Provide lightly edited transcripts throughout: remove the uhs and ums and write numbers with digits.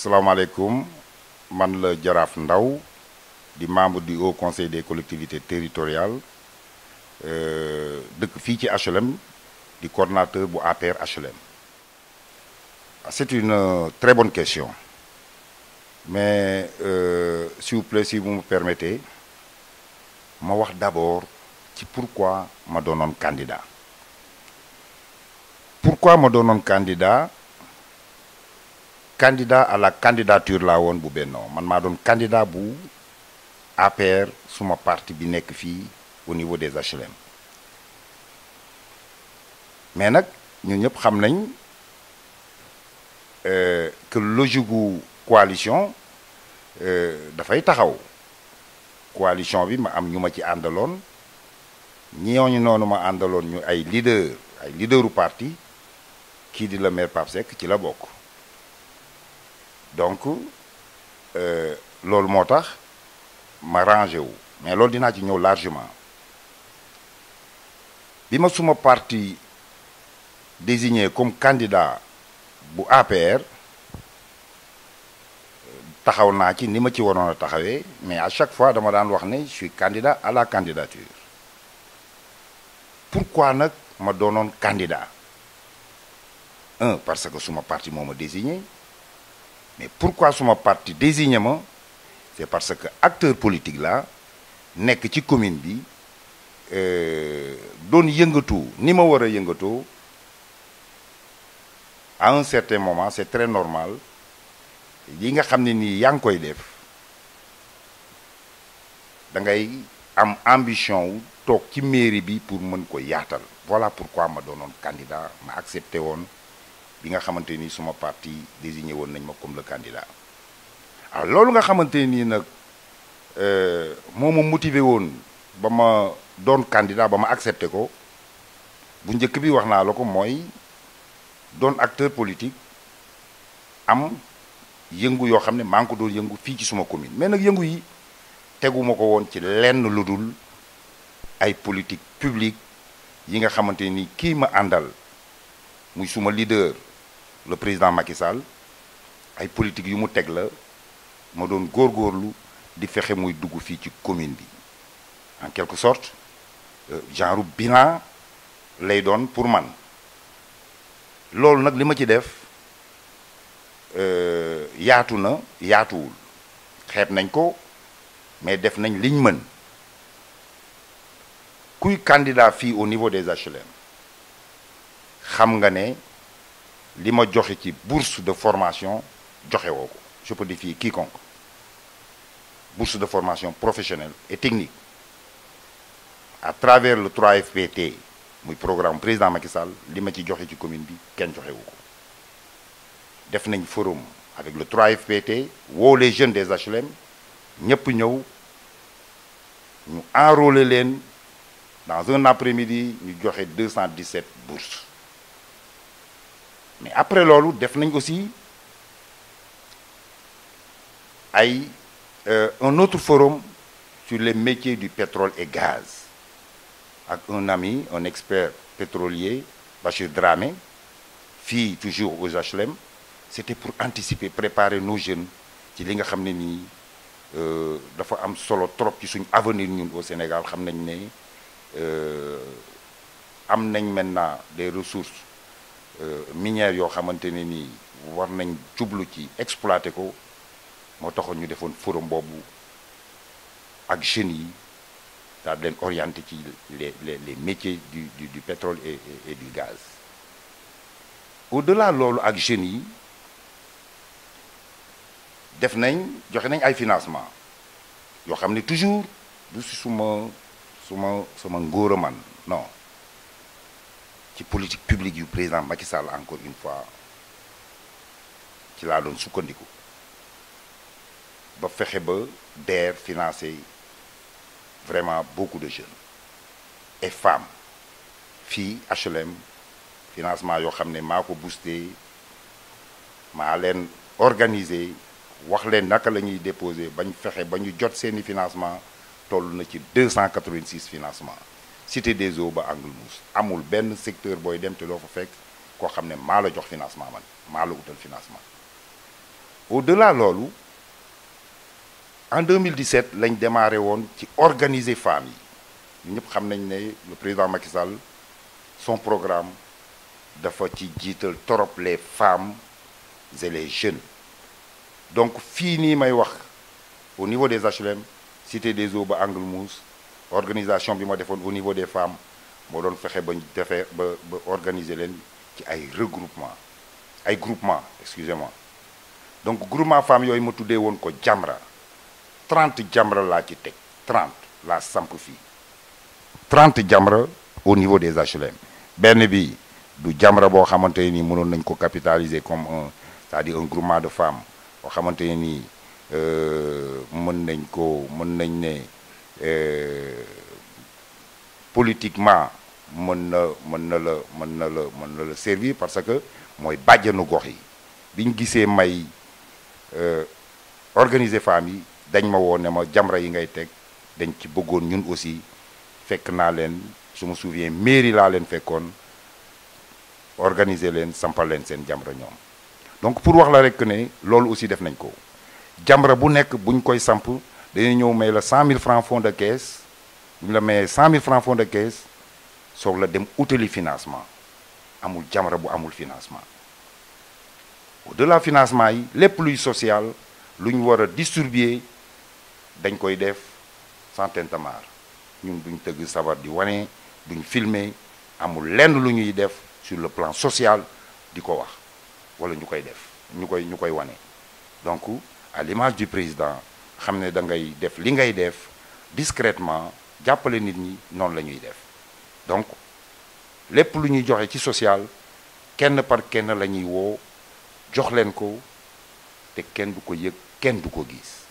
salaamaaleykum man la Jaraaf Ndaw di membre du Haut Conseil des collectivités territoriales dëkk fii ci HLM di coordonnateur bu APR HLM. C'est une très bonne question mais s'il vous plaît si vous me permettez ma wax d'abord ci pourquoi ma doonoon candidat. Pourquoi ma doonoon candidat à la candidature laa woon bu Benno man maa doon candidat bu APR suma parti bi nekk fii au niveau des HLM mais nag ñun ñëpp xam nañ que logique gu coalition dafay taxaw coalition bi ma am ñu ma ci àndaloon ñooñu noonu ma àndaloon ñu ay leaderu parti kii di la maire Pape Seck ci la bokk donc loolu moo tax ma rangé wu mais loolu dinaa ci ñëw largement bi ma suma parti désigné comme candidat bu APR taxaw naa ci ni ma ci waroon a taxawee mais à chaque fois dama daan wax ne je suis candidat à la candidature pourquoi nag ma doonoon candidat parce que suma parti moo ma désigné mais pourquoi suma parti désigné ma c'est parce que acteur politique la nekk ci commune bi doon yëngatu ni ma war a yëngatoo à un certain moment c'est très normal yi nga xam ne nii yaa ngi koy def da ngay am ambition wu toog ci mairie bi pour mën ko yaatal voilà pourquoi ma doonoon candidat ma accepté woon bi nga xamante ni suma parti désigné woon nañ ma comme le candidat alors loolu nga xamante nii nag moo ma motivé woon ba ma doon candidat ba ma accepté ko bu njëkk bi wax naa la ko mooy doon acteur politique am yëngu yoo xam ne maa ngi ko doon yëngu fii ci suma commune mais nag yëngu yi teguma ko woon ci lenn lu dul ay politique publique yi nga xamante ni kii ma àndal muy suma leader le président Macky Sall ay politique yu mu teg la ma doon góorgóorlu di fexe muy dugg fii ci commune bi en quelque sorte genre bilan lay doon pour man loolu nag li ma ci def yaatu na yaatuwul xeeb nañ ko mais def nañ liñ mën kuy candidat fii au niveau des HLM xam nga ne li ma joxe ci bourse de formation joxe woo ko je peux défier quiconque bourse de formation professionnelle et technique à travers le 3FPT muy programme président Macky Sall li ma ci joxe ci commune bi kenn joxe wu ko def nañ forum avec le 3FPT woo les jeunes des HLM ñëpp ñëw ñu enrôler leen dans un après-midi ñu joxe 217 bourses mais après loolu def nañ aussi ay un autre forum sur les métiers du pétrole et gaz ak un ami un expert pétrolier Bachir Dramé fii toujours aux HLM c'était pour anticiper préparer nos jeunes ci li nga xam ne nii dafa am solo trop ci suñu avenir ñun au Sénégal xam nañ ne am nañ maintenant des ressources minières yoo xamante ne nii war nañ jublu ci exploiter ko moo taxoon ñu defoon forum boobu ak jeunes yi daal leen orienté ci les métiers du pétrole et du gaz au-delà loolu ak jeunes yi def nañ joxe nañ ay financement yoo xam ne toujours du si sama ngóora man non ci politique publique yu président Macky Sall encore une fois ci laa doon sukkandiku ba fexe ba DER financer vraiment beaucoup de jeunes et femmes fii HLM financement yoo xam ne maa ko boosté maa leen organiser wax leen naka la ñuy déposer bañ fexe ba ñu jot seeni financement toll na ci 286 financement Cité des Eaux ba Angle Mousse amul benn secteur booy dem te doo fa fekk koo xam ne maa la jox financement man maa la utal financement au-delà loolu en 2017 lañ démarré woon ci organiser femmes yi ñëpp xam nañ ne le président Macky Sall son programme dafa ci jiital torop les femmes et les jeunes donc fii nii may wax au niveau des HLM Cité des Eaux ba Angle Mousse organisation bi ma defoon au niveau des femmes moo doon fexe ba defee ba organiser leen ci ay regroupement ay groupement excusez-moi donc groupement femmes yooyu ma tuddee woon ko Jamra 30 Jamra laa ci teg 30 laa samp fii 30 Jamra au niveau des HLM benn bi du Jamra boo xamante ni mënoon nañ ko capitaliser comme un c'est-à-dire un groupement de femmes boo xamante ni mën nañ ne politiquement mën na la servir parce que mooy bàjjanu gox yi bi ñu gisee may organiser femmes yi dañ ma woo ne ma Jamra yi ngay teg dañ ci bëggoon ñun aussi fekk naa leen je me souviens mairie laa leen fekkoon organiser leen sampal leen seen Jamra ñoom donc pour wax la rek ne loolu aussi def nañ ko Jamra bu nekk buñ koy samp dañuy ñëw may la 100 000 francs fonds de caisse bu ñu la mayee 100 000 francs fonds de caisse soog la dem utali financement amul Jamra bu amul financement au-delà financement yi lépp luy social lu ñu war a distribuer dañ koy def sans tintamarre ñun duñ tëgg sabar di wane duñ filmer amul lenn lu ñuy def sur le plan social di ko wax wala ñu koy def ñu koy wane donc à l'image du président xam ne da ngay def li ngay def discrètement jàppale nit ñi noonu la ñuy def donc lépp lu ñuy joxe ci social kenn par kenn la ñuy woo jox leen ko te kenn du ko yëg kenn du ko gis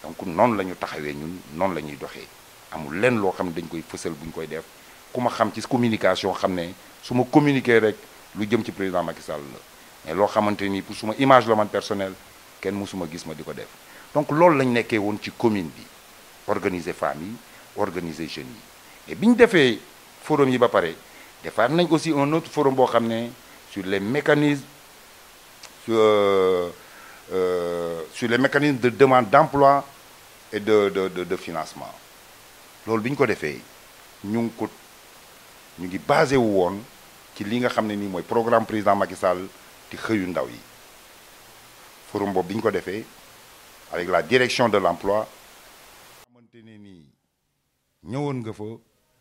donc noonu la ñu taxawee ñun noonu la ñuy doxee amul lenn loo xam ne dañ koy fësal bu ñu koy def ku ma xam ci communication xam ne su ma communiquer rek lu jëm ci président Macky Sall la mais loo xamante ni pour suma image la man personnel kenn mësuma gis ma di ko def donc loolu lañ nekkee woon ci commune bi organiser femmes yi organiser jeunes yi et bi ñu defee forum yi ba pare defaat nañ aussi un autre forum boo xam ne sur les mécanismes de demande d'emploi et de financement loolu bi ñu ko defee ñu ngi basé wu woon ci li nga xam ne nii mooy programme président Macky Sall di xëyu ndaw yi forum boobu bi ñu ko defee avec la direction de l'emploi xamante ne nii ñëwoon nga fa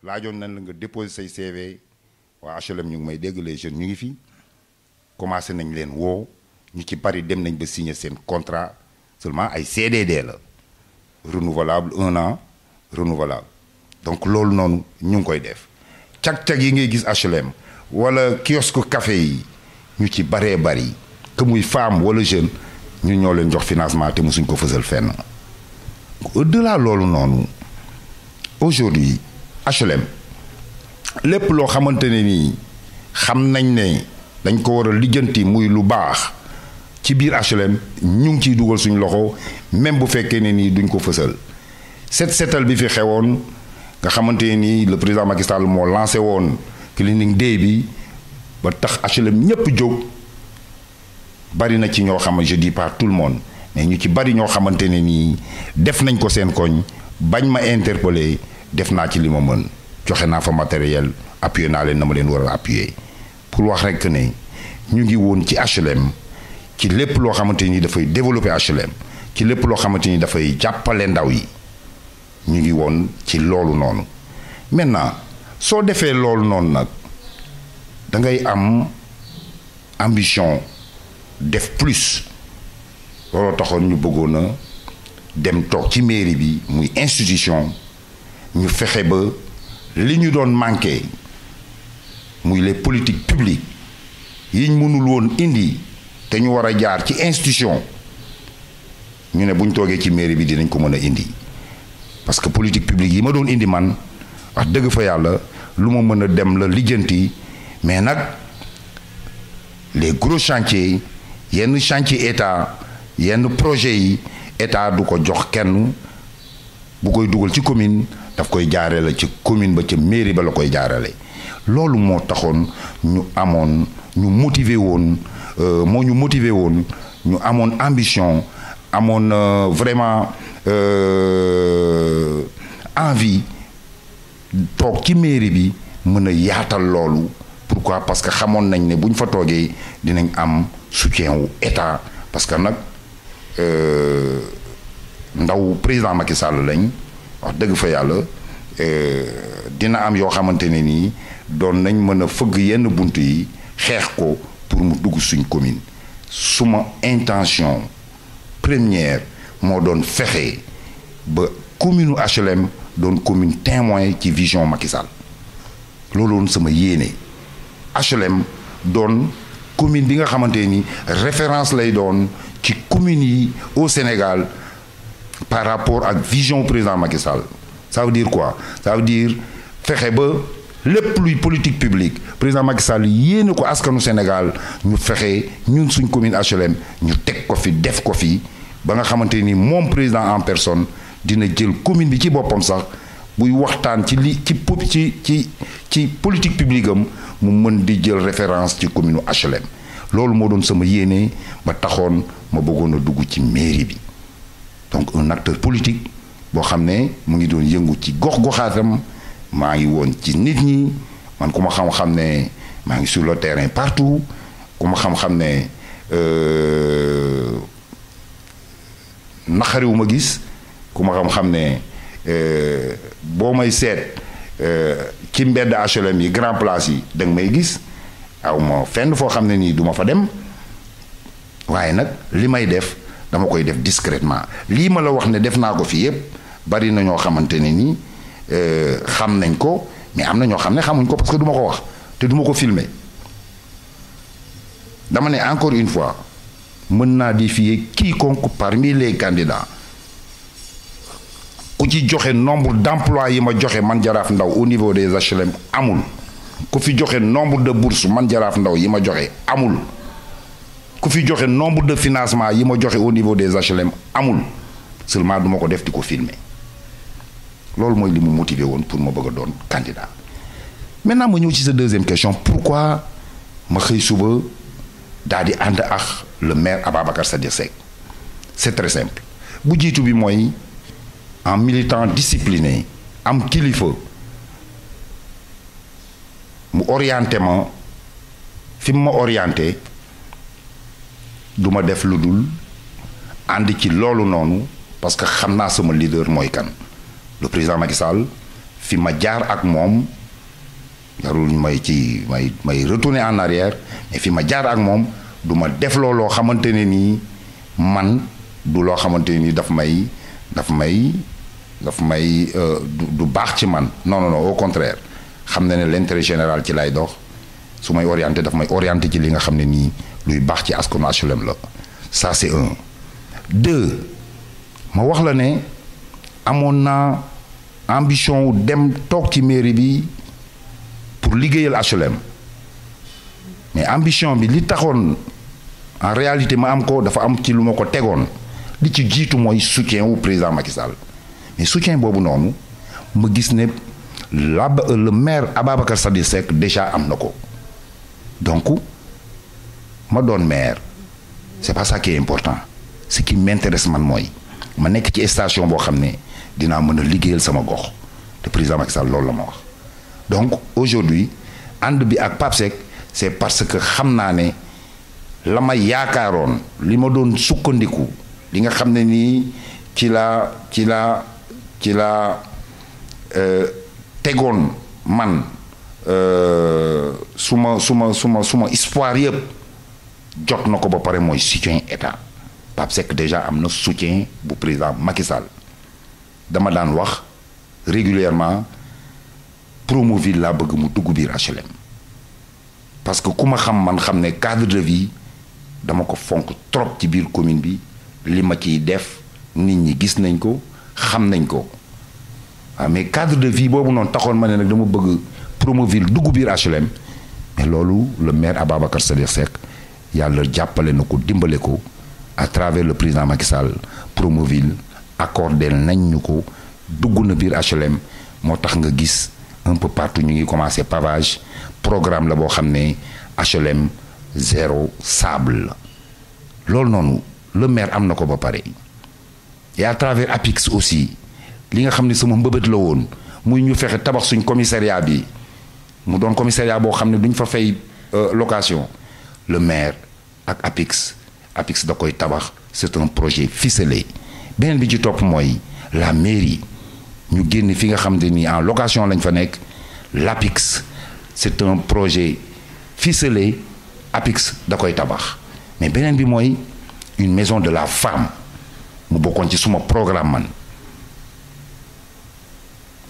laajoon nañ la nga déposer say CV waa HLM ñu ngi may dégg les jeunes ñu ngi fi commencé nañ leen woo ñu ci bari dem nañ ba signer seen contrat seulement ay CDD la renouvelable 1 an renouvelable donc loolu noonu ñu ngi koy def cag-cag yi ngay gis HLM wala kiosque café yi ñu ci baree bari que muy femme wala jeune ñu ñoo leen jox financement te mosuñ ko fësal fenn au-delà loolu noonu aujourd'hui HLM lépp loo xamante ne nii xam nañ ne dañ ko war a lijjanti muy lu baax ci biir HLM ñu ngi ciy dugal suñ loxo même bu fekkee ne nii duñ ko fësal setal bi fi xewoon nga xamante ne nii le président Macky Sall moo lancé woon cleaning day bi ba tax HLM ñépp jóg bari na ci ñoo xam je dis pas tout le monde mais ñu ci bari ñoo xamante ne nii def nañ ko seen koñ bañ ma interpeller def naa ci li ma mën joxe naa fa matériel appuyé naa leen na ma leen war a appuyer pour wax rekk ne ñu ngi woon ci HLM ci lépp loo xamante ni dafay développer HLM ci lépp loo xamante ni dafay jàppale ndaw yi ñu ngi woon ci loolu noonu maintenant soo defee loolu noonu nag da ngay am ambition def plus looloo taxoon ñu bëggoon a dem toog ci mairie bi muy institution ñu fexe ba li ñu doon manqué muy les politiques publiques yiñ mënul woon indi te ñu war a jaar ci institution ñu ne bu ñu toogee ci mairie bi dinañ ko mën a indi parce que politique publique yi ma doon indi man wax dëgg fa yàlla lu ma mën a dem la lijjanti mais nag les gros chantiers yenn chantier état yenn projet yi état du ko jox kenn bu koy dugal ci commune daf koy jaarale ci commune ba ca mairie ba la koy jaarale loolu moo taxoon ñu amoon ñu motiver woon moo ñu motiver woon ñu amoon ambition amoon vraiment envie toog ci mairie bi mën a yaatal loolu. Pourquoi? Parce que xamoon nañ ne bu ñu fa toogee dinañ am soutien wu état parce que nag ndaw président Macky Sall lañ wax dëgg fa yàlla dina am yoo xamante ne nii doon nañ mën a fëgg yenn bunt yi xeex ko pour mu dugg suñ commune suma intention première moo doon fexe ba commune HLM doon commune témoin ci vision Macky Sall loolu woon sama yéene. HLM doon commune bi nga xamante ni référence lay doon ci communes yi au Sénégal par rapport ak vision président Macky Sall ça veut dire quoi ça veut dire fexe ba lépp luy politique publique président Macky Sall yéene ko askanu Sénégal ñu fexe ñun suñ commune HLM ñu teg ko fi def ko fi ba nga xamante ni moom président en personne dina jël commune bi ci boppam sax buy waxtaan ci li ci politique publique am mu mën di jël référence ci commune HLM loolu moo doon sama yéene ba taxoon ma bëggoon a dugg ci mairie bi donc un acteur politique boo xam ne mu ngi doon yëngu ci gox-goxaatam maa ngi woon ci nit ñi man ku ma xam-xam ne maa ngi sur le terrain partout ku ma xam-xam ne naqariwu ma gis ku ma xam-xam ne boo may seet ci mbedd HLM yi grand place yi da nga may gis aw ma fenn foo xam ne nii duma fa dem waaye nag li may def dama koy def discrètement lii ma la wax ne def naa ko fi yépp bari na ñoo xamante ne nii xam nañ ko mais am na ñoo xam ne xamuñ ko parce que duma ko wax te duma ko filmer dama ne encore une fois mën naa défier quiconque parmi les candidats ku ci joxe nombre d'emplois yi ma joxe man Jaraaf Ndaw au niveau des HLM amul ku fi joxe nombre de bourses man Jaraaf Ndaw yi ma joxe amul ku fi joxe nombre de financement yi ma joxe au niveau des HLM amul seulement duma ko def di ko filmer loolu mooy li mu motivé woon pour ma bëgg a doon candidat maintenant ma ñëw ci sa deuxième question pourquoi ma xëy suba daal di ànd ak le maire Ababacar Sadikh Seck c'est très simple bu jiitu bi mooy en militant discipliné am kilifa mu orienté ma fi mu ma orienté du ma def lu dul ànd ci loolu noonu parce que xam naa sama leader mooy kan le président Macky Sall fi ma jaar ak moom jarul may retourner en arrière mais fi ma jaar ak moom du ma def looloo xamante ne nii man du loo xamante ni daf may du baax ci man non au contraire xam na ne l'intérêt général ci lay dox su may orienté daf may orienté ci li nga xam ne nii luy baax ci askanu HLM la ça c'est un. deux ma wax la ne amoon naa ambition wu dem toog ci mairie bi pour liggéeyal HLM mais ambition bi li taxoon en réalité ma am ko dafa am ci lu ma ko tegoon li ci jiitu mooy soutien wu président Macky Sall mais soutien boobu noonu ma gis ne le maire Ababacar Sadikh Seck déjà am na ko donc ma doon maire c'est pas ça qui est important ce qui m'intéresse man mooy ma nekk ci station boo xam ne dinaa mën a liggéeyal sama gox te président Macky Sall loolu la ma wax donc aujourd'hui ànd bi ak Pape Seck c'est parce que xam naa ne la ma yaakaaroon li ma doon sukkandiku li nga xam ne nii ci la tegoon man suma espoir yëpp jot na ko ba pare mooy soutien état Pape Seck déjà am na soutien bu président Macky Sall dama daan wax régulièrement Promoville laa bëgg mu dugg biir HLM parce que ku ma xam man xam ne cadre de vie dama ko fonk trop ci biir commune bi li ma ciy def nit ñi gis nañ ko xam nañ ko waaw mais cadre de vie boobu noonu taxoon ma ne nag dama bëgg Promoville dugg biir HLM mais loolu le maire Ababacar Sadikh Seck yàlla jàppale na ko dimbale ko à travers le président Macky Sall Promoville accordé nañ ñu ko dugg na biir HLM moo tax nga gis un peu partout ñu ngi commencé pavage programme la boo xam ne HLM zéro sable la loolu noonu le maire am na ko ba pare et à travers APIX aussi li nga xam ne sama mbëbët la woon muy ñu fexe tabax suñ commissariat bi mu doon commissariat boo xam ne duñ fa fay location le maire ak APIX da koy tabax c'est un projet ficelé beneen bi ci topp mooy la mairie ñu génn fi nga xam ne ni en location lañ fa nekk l'APIX c'est un projet ficelé APIX da koy tabax mais beneen bi mooy une maison de la femme mu bokkoon ci suma programme man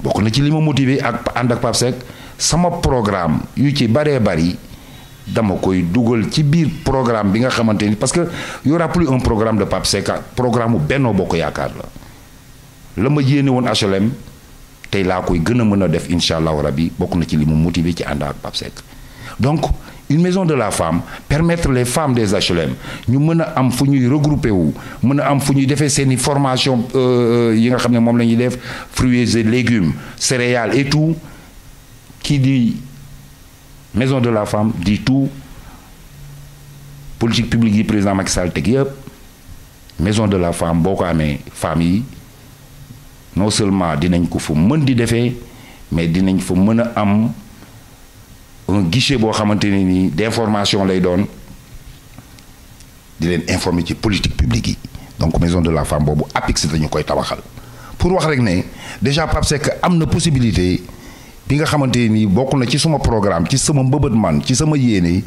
bokk na ci li ma motivé ak ànd ak Pape Seck sama programme yu ci baree bari dama koy dugal ci biir programme bi nga xamante ni parce que y aura plus un programme de Pape Seck programme mu Benno Bokk Yaakaar la ma yéene woon HLM tey laa koy gën a mën a def incha allahu rabi bokk na ci li mu motivé ci ànd ak Pape Seck donc une maison de la femme permettre les femmes des HLM ñu mën a am fu ñuy regrouper wu mën a am fu ñuy defee seeni formation yi nga xam ne moom la ñuy def fruits et légumes céréales et tout qui dit maison de la femme dit tout politique publique yi président Macky Sall teg yëpp maison de la femme boo ko amee femmes yi non seulement dinañ ko fa mën di defee mais dinañ fa mën a am un guichet boo xamante ne nii d'information lay doon di leen informer ci politique publique yi donc maison de la femme boobu APIX dañu koy tabaxal pour wax rek ne déjà Pape Seck am na possibilité bi nga xamante nii bokk na ci suma programme ci sama mbëbët man ci sama yéene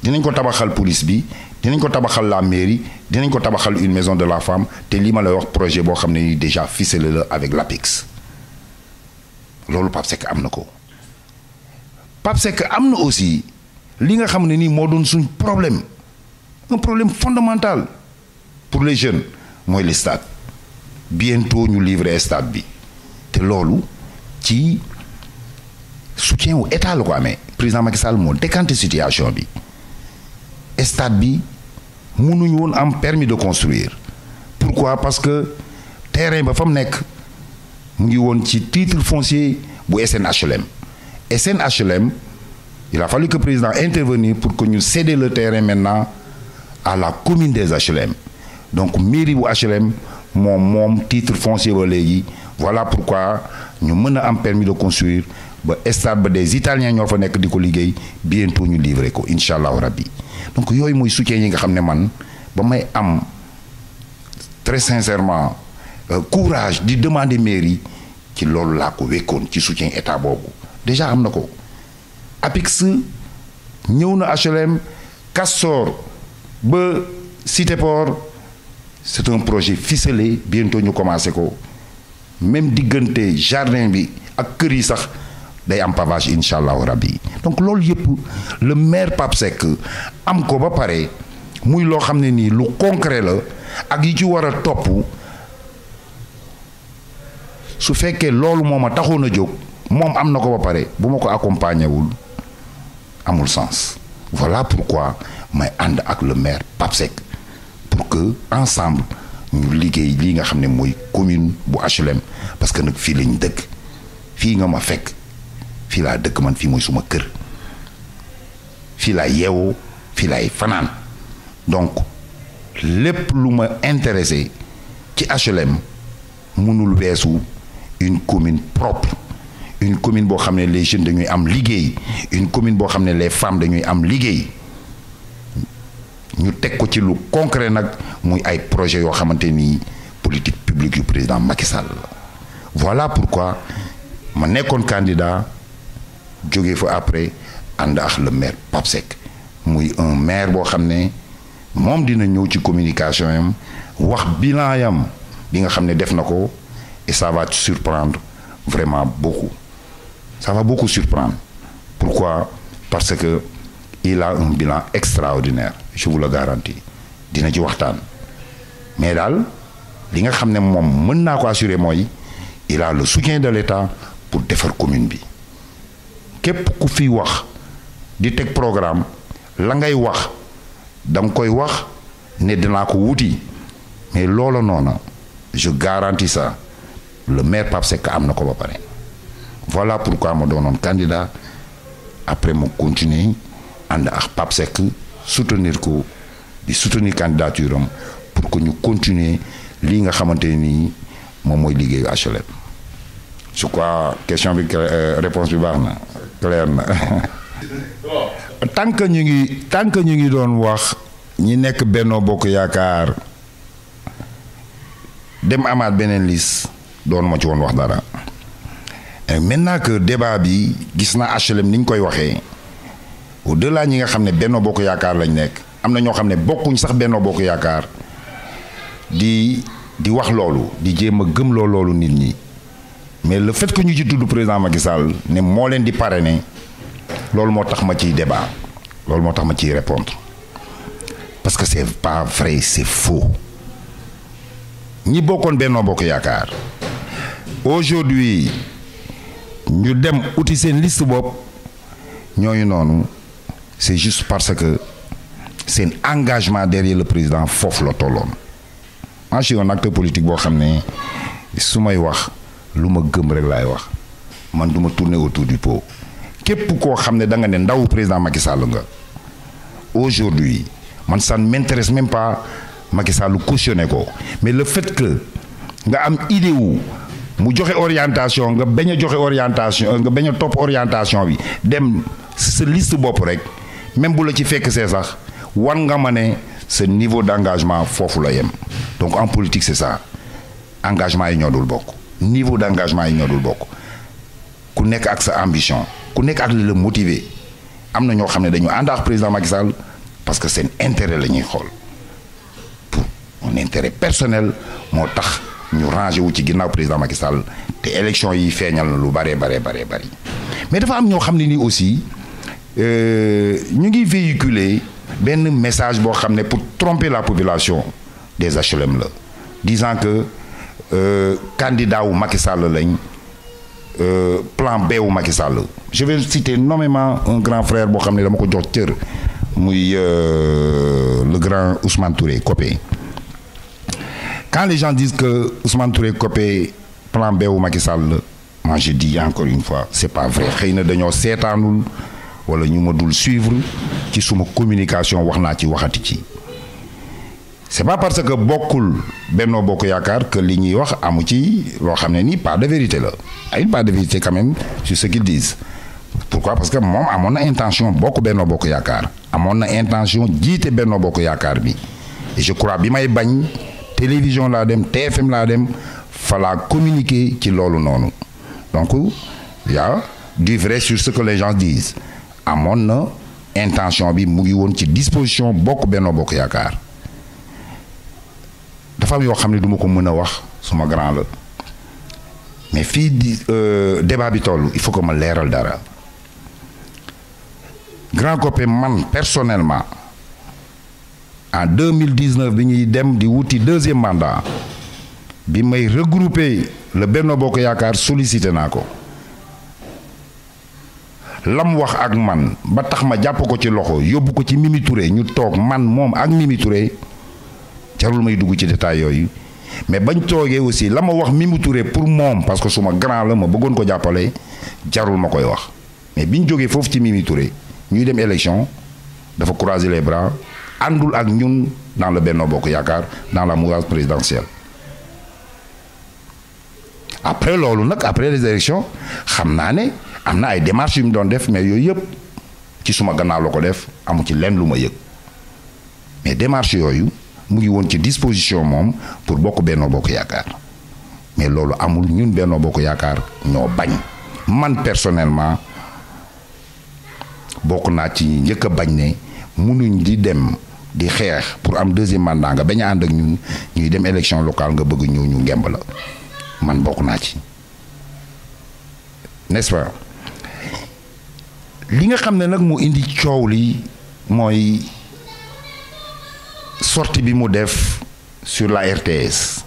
dinañ ko tabaxal police bi dinañ ko tabaxal la mairie dinañ ko tabaxal une maison de la femme te li ma lay wax projet boo xam ne nii déjà ficelé la avec l'APIX loolu Pape Seck am na ko Pape Seck am na aussi li nga xam ne nii moo doon suñ problème un problème fondamental pour les jeunes mooy le stade bientôt ñu livrer stade bi te loolu ci soutien wu état la ko amee président Macky Sall moo décanté situation bi stade bi mënuñu woon am permis de construire pourquoi parce que terrain ba fa mu nekk mu ngi woon ci titre foncier bu SNHLM SNHLM il a fallu que le président intervenir pour que ñu céder le terrain maintenant à la commune des HLM donc mairie bu HLM moom titre foncier ba léegi voilà pourquoi ñu mën a am permis de construire ba stade ba des Italiens ñoo fa nekk di ko liggéey bientôt ñu livrer ko incha allahu rabbi donc yooyu mooy soutien yi nga xam ne man ba may am très sincèrement courage di demander mairie ci loolu laa ko wekkoon ci soutien état boobu déjà am na ko APIX ñëw na HLM Castor ba Cité Port c'est un projet ficelé bientôt ñu commencé ko même diggante jardin bi ak kër yi sax day am pavage incha allahu rabbi donc loolu yëpp le maire Pape Seck am ko ba pare muy loo xam ne nii lu concret la ak yi ci war a topp su fekkee loolu moo ma taxoon a jóg moom am na ko ba pare bu ma ko accompagner wul amul sens voilà pourquoi may ànd ak le maire Pape Seck pour que ensemble ñu liggéey lii nga xam ne mooy commune bu HLM parce que nag fii lañ dëkk fii nga ma fekk fii laa dëkk man fii mooy suma kër fii laa yeewoo fii laay fanaan donc lépp lu ma intéressé ci HLM mënul weesu une commune propre une commune boo xam ne les jeunes dañuy am liggéey une commune boo xam ne les femmes dañuy am liggéey ñu teg ko ci lu concret nag muy ay projet yoo xamante ni politique publique yu président Macky Sall la voilà pourquoi ma nekkoon candidat jóge fa après ànd ak le maire Pape Seck muy un maire boo xam ne moom dina ñëw ci communication yam wax bilan yam bi nga xam ne def na ko et ça va te surprendre vraiment beaucoup ça va beaucoup surprendre pourquoi parce que il a un bilan extraordinaire je vous le garantis dina ci waxtaan mais daal li nga xam ne moom mën naa ko assurer mooy il a le soutien de l'État pour defar commune bi képp ku fi wax di teg programme la ngay wax da nga koy wax ne dinaa ko wuti mais loola noona je garantis ça le maire Pape Seck am na ko ba pare voilà pourquoi ma doonoon candidat après ma continuer ànd ak Pape Seck soutenir ko di soutenir candidature am pour que ñu continuer lii nga xamante nii moom mooy liggéeyu HLM. je crois question bi réponse bi baax na clair na. tant que ñu ngi doon wax ñi nekk Benno Bokk Yaakaar dem amaat beneen liste doon ma ci woon wax dara. maintenant que débat bi gis na HLM ni ñu koy waxee au-delà ñi nga xam ne Benno Bokk Yaakaar lañ nekk am na ñoo xam ne bokkuñ sax Benno Bokk Yaakaar di wax loolu di jéem a gëmloo loolu nit ñi mais le fait que ñu ci tudd président Macky Sall ne moo leen di parrainer loolu moo tax ma ciy débat loolu moo tax ma ciy répondre parce que c'est pas vrai c'est faux ñi bokkoon Benno Bokk Yaakaar aujourd'hui ñu dem uti seen liste bopp ñooñu noonu c'est juste parce que seen engagement derrière le président foofu la tolloon. moi je suis un acteur politique boo xam ne su may wax lu ma gëm rek laay wax man du ma tourner autour du pot képp koo xam ne da nga ne ndawu président Macky Sall nga aujourd'hui man ça ne m'intéresse même pas Macky Sall cautionné ko mais le fait que nga am idée wu mu joxe orientation nga bañ a joxe orientation nga bañ a topp orientation bi dem sa liste bopp rek même bu la ci fekk see sax war nga ma ne ce niveau d'engagement foofu la yem donc en politique c'est ça engagement yi ñoo dul bokk niveau d'engagement yi ñoo dul bokk ku nekk ak sa ambition ku nekk ak li la motiver am na ñoo xam ne dañu ànd ak président Macky Sall parce que seen intérêt la ñuy xool pour un intérêt personnel moo tax ñu rangé wu ci ginnaaw président Macky Sall te élection yi feeñal na lu bare bari mais dafa am ñoo xam ne nii aussi ñu ngi véhiculer benn message boo xam ne pour tromper la population des HLM la disant que candidat wu Macky Sall lañ plan B wu Macky Sall je vais citer nommément un grand frère boo xam ne dama ko jox cër muy le grand Ousmane Touré Copé. Quand les gens disent que Ousmane Touré Copé plan B wu Macky Sall moi je dis encore une fois c'est pas vrai xëy na dañoo seetaanul wala ñu ma dul suivre ci suma communication wax naa ci waxati ci c'est pas parce que bokkul Benno Bokk Yaakaar que li ñuy wax amu ci loo xam ne nii part de vérité la ay part de vérité quand même sur ce qu'ils disent. Pourquoi? Parce que moom amoon na intention bokk Benno Bokk Yaakaar amoon na intention jiite Benno Bokk Yaakaar bi et je crois bi may bañ télévision laa dem TFM laa dem falaa communiquer ci loolu noonu donc y a du vrai sur ce que les gens disent amoon na intention bi mu ngi woon ci disposition bokk Benno Bokk Yaakaar dafa am yoo xam ne du ma ko mën a wax suma grand la mais fii di débat bi toll il faut que ma leeral dara grand Copé man personnellement en 2019 bi ñuy dem di wuti deuxième mandat bi may regrouper le Benno Bokk Yaakaar sollicité naa ko lam wax ak man ba tax ma jàpp ko ci loxo yóbbu ko ci Mimi Touré ñu toog man moom ak Mimi Touré jarul may dugg ci détail yooyu mais bañ toogee aussi la ma wax Mimi Touré pour moom parce que suma grand la ma bëggoon ko jàppale jarul ma koy wax mais biñ jógee foofu ci Mimi Touré ñuy dem élection dafa croiser les bras àndul ak ñun dans le Benno Bokk Yaakaar dans la mouvance présidentielle après loolu nag après les élections xam naa ne am na ay démarches yu mu doon def mais yooyu yëpp ci suma gannaaw la ko def amu ci lenn lu ma yëg mais démarches yooyu mu ngi woon ci disposition moom pour bokk Benno Bokk Yaakaar mais loolu amul ñun Benno Bokk Yaakaar ñoo bañ man personnellement bokk naa ci njëkk a bañ ne mënuñ di dem di xeex pour am deuxième mandat nga bañ a ànd ak ñun ñuy dem élection locale nga bëgg ñëw ñu ngemb la man bokk naa ci n'est-ce pas li nga xam ne nag mu indi coow li mooy sortie bi mu def sur la RTS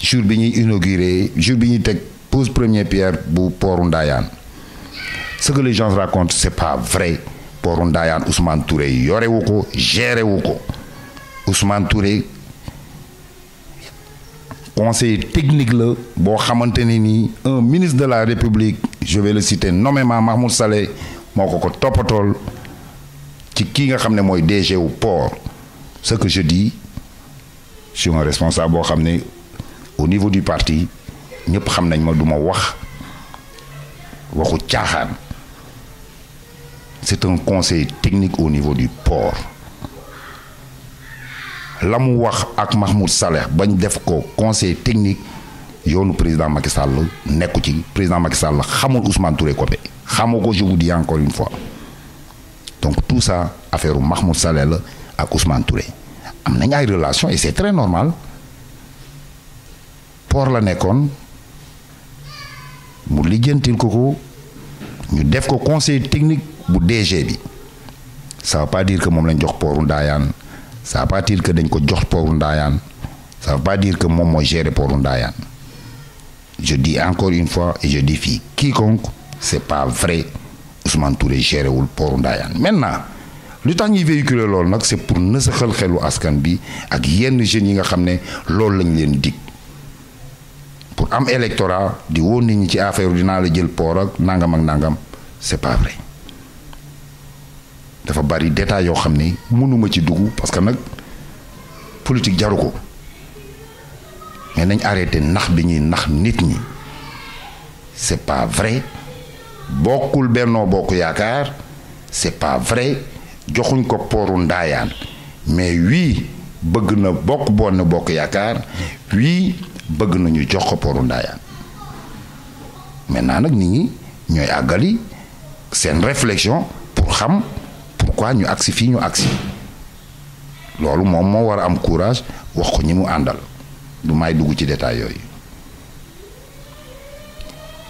jour bi ñuy inauguré jour bi ñuy teg pose première pierre bu pooru Ndayane ce que les gens racontent c'est pas vrai pooru Ndayane Ousmane Touré yorewu ko géré wu ko Ousmane Touré conseiller technique la boo xamante ne nii un ministre de la République je vais le citer nommément Mahmoud Saleh moo ko toppatool ci kii nga xam ne mooy DG wu port ce que je dis je suis un responsable boo xam ne au niveau du parti ñëpp xam nañ ma du ma wax waxu caaxaan. C'est un conseil technique au niveau du port la mu wax ak Mahmoud Saleh bañ def ko conseil technique yoonu président Macky Sall nekku ci président Macky Sall xamul Ousmane Touré Kobé xamoo ko je vous dis encore une fois donc tout ça affaire Mahmoud Saleh la ak Ousmane Touré am nañ ay relation et c'est très normal port la nekkoon mu lijjantil ko ñu def ko conseil technique bu DG bi ça veut pas dire que moom lañ jox portu Ndayane ça veut pas dire que dañ ko jox portu Ndayane ça veut pas dire que moom mooy gérer portu Ndayane je dis encore une fois et je défie quiconque c'est pas vrai Ousmane Touré géré wul portu Ndayane maintenant lu tax ñuy véhiculer loolu nag c'est pour nësaxal xelu askan bi ak yenn jeunes yi nga xam ne loolu lañ leen dig pour am électorat di woon nit ñi ci affaire dinaa la jël port ak nangam c'est pas vrai dafa bari détails yoo xam ne mënuma ci dugg parce que nag politique jaru ko mais nañ arrêté nax bi ñuy nax nit ñi c'est pas vrai bokkul Benno Bokk Yaakaar c'est pas vrai joxuñ ko pooru Ndayane mais oui bëgg na bokk Benno Bokk Yaakaar oui bëgg nañu jox ko pooru Ndayane maintenant nag nit ñi ñooy àggali seen réflexion pour xam pourquoi ñu agsi fii ñu agsi loolu moom moo war a am courage wax ko ñi mu àndal du may dugg ci détail yooyu.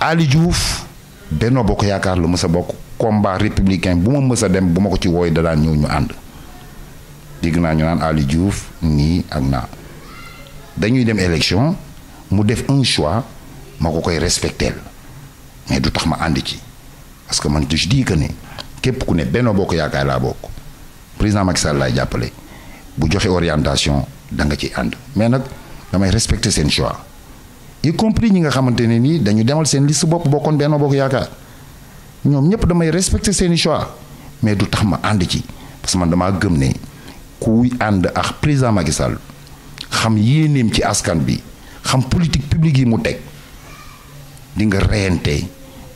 Ali Diouf Benno Bokk Yaakaar la mës a bokk combat républicain bu ma mës a dem bu ma ko ci wooy da daan ñëw ñu ànd dégg naa ñu naan Ali Diouf nii ak naa dañuy dem élection mu def un choix ma ko koy respecter mais du tax ma ànd ci parce que man je dis que ne képp ku ne Benno Bokk Yaakaar laa bokk président Macky Sall laay jàppale bu joxe orientation da nga ci ànd mais nag damay respecter seen choix y compris ñi nga xamante ne nii dañu demal seen liste bopp bokkoon Benno Bokk Yaakaar ñoom ñëpp damay respecter seeni choix mais du tax ma ànd ci parce que man damaa gëm ne kuy ànd ak président Macky Sall xam yéeneem ci askan bi xam politique publique yi mu teg di nga reyante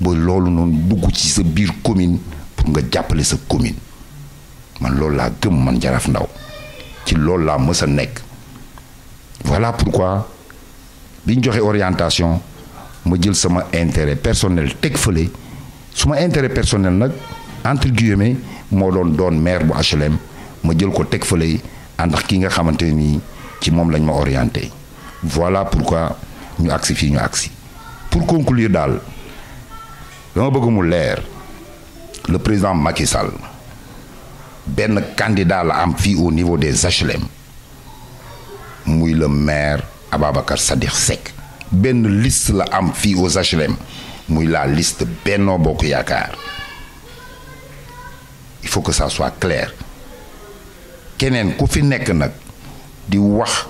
ba loolu noonu dugg ci sa biir commune pour nga jàppale sa commune man loolu laa gëm man Jaraaf Ndaw ci loolu laa mës a nekk voilà pourquoi bi ñu joxe orientation ma jël sama intérêt personnel teg fële suma intérêt personnel nag entre guillemets moo doon maire bu HLM ma jël ko teg fële ànd ak ki nga xamante nii ci moom lañ ma orienté voilà pourquoi ñu agsi fii ñu agsi pour conclure daal dama bëgg mu leer le président Macky Sall benn candidat la am fii au niveau des HLM muy le maire Ababacar Sadikh Seck benn liste la am fii aux HLM muy la liste Benno Bokk Yaakaar il faut que ça soit clair keneen ku fi nekk nag di wax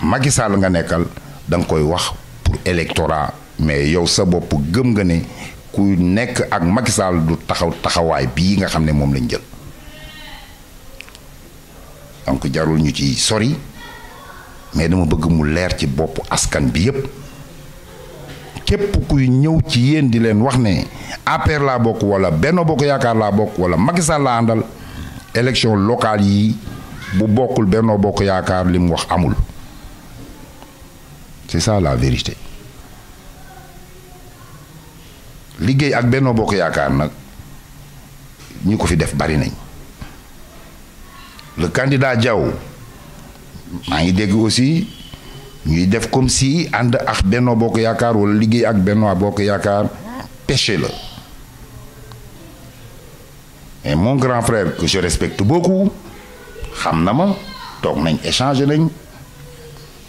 Macky Sall nga nekkal da nga koy wax pour électorat mais yow sa bopp gëm nga ne ku nekk ak Macky Sall du taxawaay bii nga xam ne moom lañ jël donc jarul ñu ci sori mais dama bëgg mu leer ci bopp askan bi yépp képp kuy ñëw ci yéen di leen wax ne APR laa bokk wala Benno Bokk Yaakaar laa bokk wala Macky Sall laa àndal élection locale yi bu bokkul Benno Bokk Yaakaar li mu wax amul c'est ça la vérité liggéey ak Benno Bokk Yaakaar nag ñi ko fi def bari nañ le candidat Diaw maa ngi dégg aussi ñuy def comme si ànd ak Benno Bokk Yaakaar wala liggéey ak Benno Bokk Yaakaar péché la mais mon grand frère que je respecte beaucoup xam na ma toog nañ échanger nañ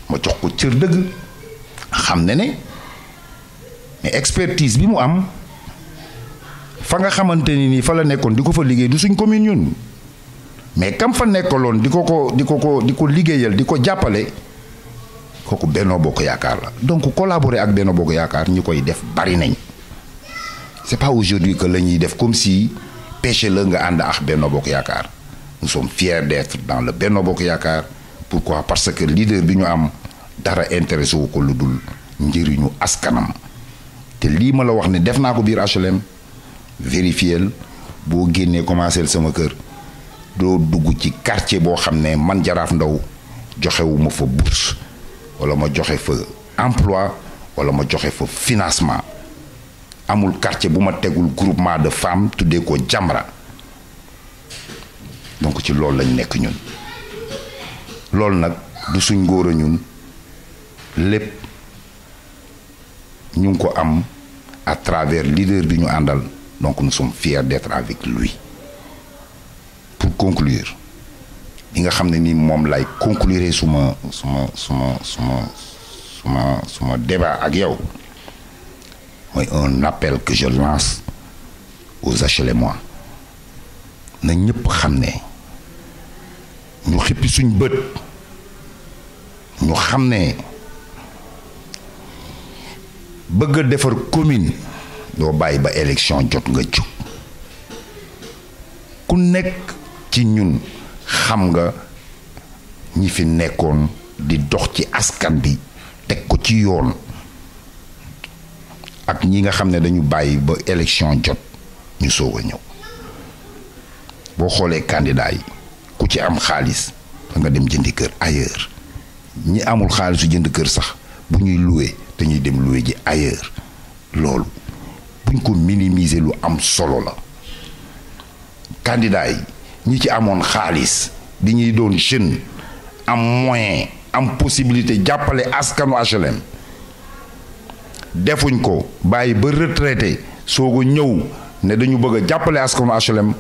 ma jox ko cër dëgg xam ne mais expertise bi mu am fa nga xamante ni nii fa la nekkoon di ko fa liggéey du suñ commune ñun mais kam fa nekkaloon di ko liggéeyal di ko jàppale kooku Benno Bokk Yaakaar la donc collaborer ak Benno Bokk Yaakaar ñi koy def bari nañ c'est pas aujourd'hui que la ñuy def comme si péché la nga ànd ak Benno Bokk Yaakaar nous sommes fiers d'être dans le Benno Bokk Yaakaar. Pourquoi? Parce que leader bi ñu am dara intéressé wu ko lu dul njëriñu askanam te lii ma la wax ne def naa ko biir HLM vérifier boo génnee commencé sama kër doo dugg ci quartier boo xam ne man Jaraaf Ndaw joxewu ma fa bourse wala ma joxe fa emploi wala ma joxe fa financement amul quartier bu ma tegul groupement de femmes tuddee ko Jamra donc ci loolu lañ nekk ñun loolu nag du suñ ngóor a ñun lépp ñu ngi ko am à travers leader bi ñu àndal donc nous sommes fiers d'être avec lui. Pour conclure li nga xam ne ni moom lay conclure suma débat ak yow mooy un appel que je lance aux HLMois na ñëpp xam ne ñu xippi suñ bët ñu xam ne bëgg a defar commune doo bàyyi ba élection jot nga jóg ku nekk ci ñun xam nga ñi fi nekkoon di dox ci askan bi teg ko ci yoon ak ñi nga xam ne dañu bàyyi ba élection jot ñu soog a ñëw boo xoolee candidat yi ku ci am xaalis fa nga dem jëndi kër ailleurs ñi amul xaalisu jënd kër sax bu ñuy louer dañuy dem louer ji ailleurs loolu buñ ko minimiser lu am solo la candidat yi ñi ci amoon xaalis di ñuy doon jeune am moyen am possibilité jàppale askanu HLM defuñ ko bàyyi ba retraité soog a ñëw ne dañu bëgg a jàppale askanu HLM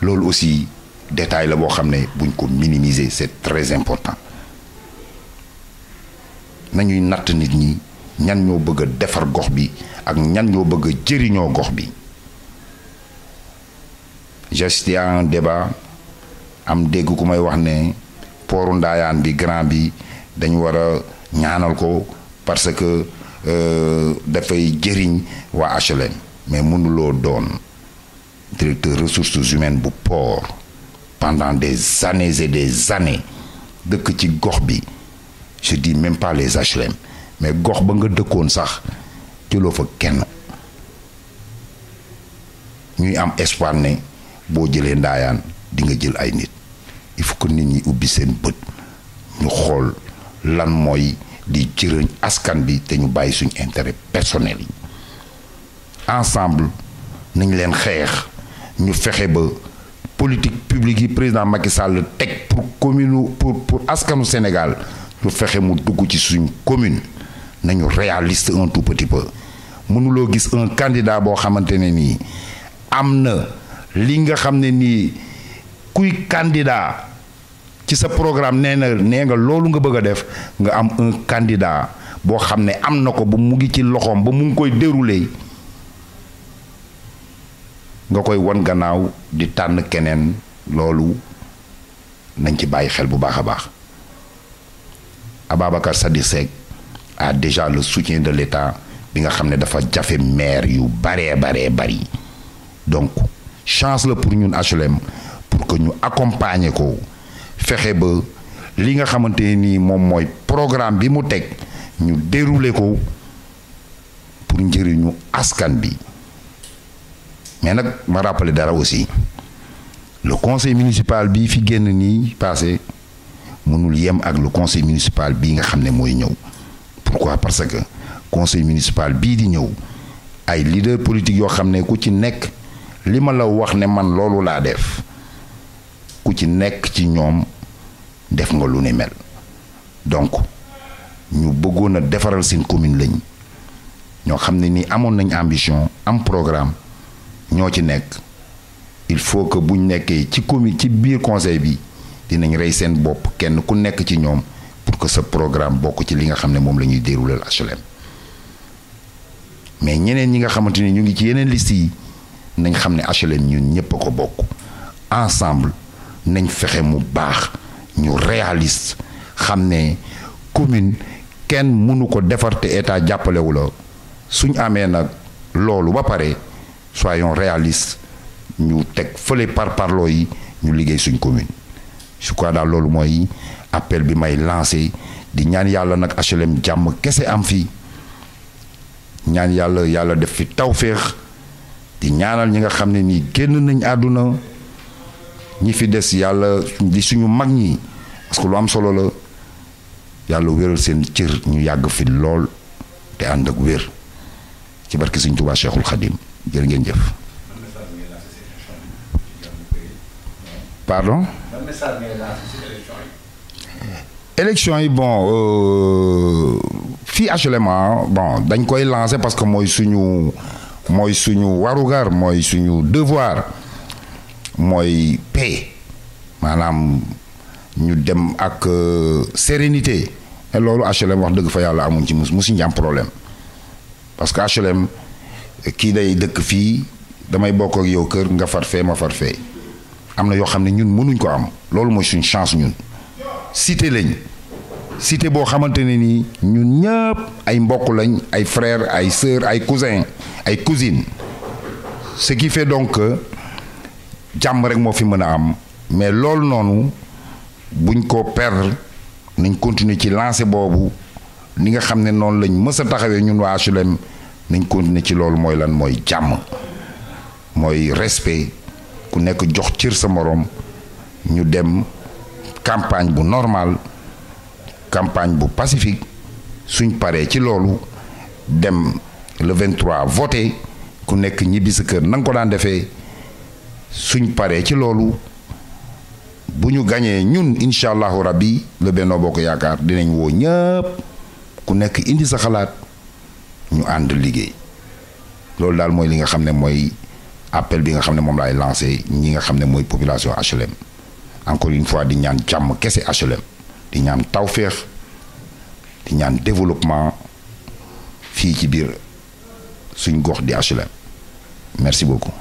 loolu aussi détail la boo xam ne buñ ko minimiser c'est très important nañuy natt nit ñi ñan ñoo bëgg a defar gox bi ak ñan ñoo bëgg a jëriñoo gox bi. j'assistais à un débat am dégg ku may wax ne pooru Ndaayaan bi grand bi dañu war a ñaanal ko parce que dafay jëriñ waa HLM mais mënuloo doon directeur ressources humaines bu port pendant des années et des années dëkk ci gox bi je dis même pas les HLM mais gox ba nga dëkkoon sax jëloo fa kenn ñuy am espoir ne boo jëlee Ndaayaan di nga jël ay nit il faut que nit ñi ubbi seen bët ñu xool lan mooy di jëriñ askan bi te ñu bàyyi suñu intérêt personnel yi ensemble nañ leen xeex ñu fexe ba politique publique yi président Macky Sall teg pour commune pour askanu Sénégal ñu fexe mu dugg ci suñ commune nañu réaliste un tout petit peu mënuloo gis un candidat boo xamante ne nii am na li nga xam ne nii kuy candidat ci sa programme nee nga loolu nga bëgg a def nga am un candidat boo xam ne am na ko ba mu ngi ci loxoom ba mu ngi koy dérouler nga koy won gannaaw di tànn keneen loolu nañ ci bàyyi xel bu baax a baax Ababacar Sadikh Seck a déjà le soutien de l'État bi nga xam ne dafa jafe maire yu baree bari donc chance la pour ñun HLM pour que ñu accompagner ko fexe ba li nga xamante nii moom mooy programme bi mu teg ñu dérouler ko pour njëriñu askan bi mais nag ma rappeler dara aussi le conseil municipal bii fi génn nii passé mënul yem ak le conseil municipal bii nga xam ne mooy ñëw pourquoi parce que conseil municipal bii di ñëw ay leader politique yoo xam ne ku ci nekk li ma la wax ne man loolu laa def ku ci nekk ci ñoom def nga lu ne mel donc ñu bëggoon a defaral seen commune lañ ñoo xam ne ni amoon nañ ambition am programme ñoo ci nekk il faut que buñ nekkee ci commune ci biir conseil bi dinañ rey seen bopp kenn ku nekk ci ñoom pour que ce programme bokk ci li nga xam ne moom la ñuy dérouler HLM mais ñeneen ñi nga xamante ni ñu ngi ci yeneen liste yi nañ xam ne HLM ñun ñëpp a ko bokk ensemble nañ fexe mu baax ñu réaliste xam ne commune kenn mënu ko defar te état jàppalewu la suñ amee nag loolu ba pare soyons réalistes ñu teg fële parloo yi ñu liggéey suñ commune. je crois daal loolu mooy appel bi may lancé di ñaan yàlla nag HLM jàmm kese am fi ñaan yàlla def fi tawféex di ñaanal ñi nga xam ne nii génn nañ àdduna ñi fi des yàlla di suñu mag ñi parce que lu am solo la yàlla wéral seen cër ñu yàgg fi lool te ànd ak wér ci barke Sëñ Tuubaa Cheikhul Khadim jërë ngeen jëf. pardon. élection yi bon fii HLM bon dañ koy lancer parce que mooy suñu warugar mooy suñu devoir mooy paix maanaam ñu dem ak sérénité et loolu HLM wax dëgg fa yàlla amuñ ci musuñ am problème parce que HLM kii day dëkk fii damay bokk ak yow kër nga far fee ma far fee am na yoo xam ne ñun mënuñ ko am loolu mooy suñ chance ñun cité lañ cité boo xamante ne nii ñun ñëpp ay mbokk lañ ay frères ay sœurs ay cousins ay cousines ce qui fait donc que jàmm rek moo fi mën a am mais loolu noonu buñ ko perdre nañ continuer ci lancé boobu ni nga xam ne noonu lañ mës a taxawee ñun waa HLM nañ continuer ci loolu mooy lan mooy jàmm mooy respect ku nekk jox cër sa moroom ñu dem campagne bu normal campagne bu pacifique suñ paree ci loolu dem le 23 voté ku nekk ñibbi sa kër na nga ko daan defee suñ paree ci loolu bu ñu gañee ñun incha allahu rabbi le Benno Bokk Yaakaar dinañ woo ñëpp ku nekk indi sa xalaat ñu ànd liggéey loolu daal mooy li nga xam ne mooy appel bi nga xam ne moom laay lancé ñi nga xam ne mooy population HLM encore une fois di ñaan jàmm kese HLM di ñaan tawféex di ñaan développement fii ci biir suñ gox di HLM merci beaucoup.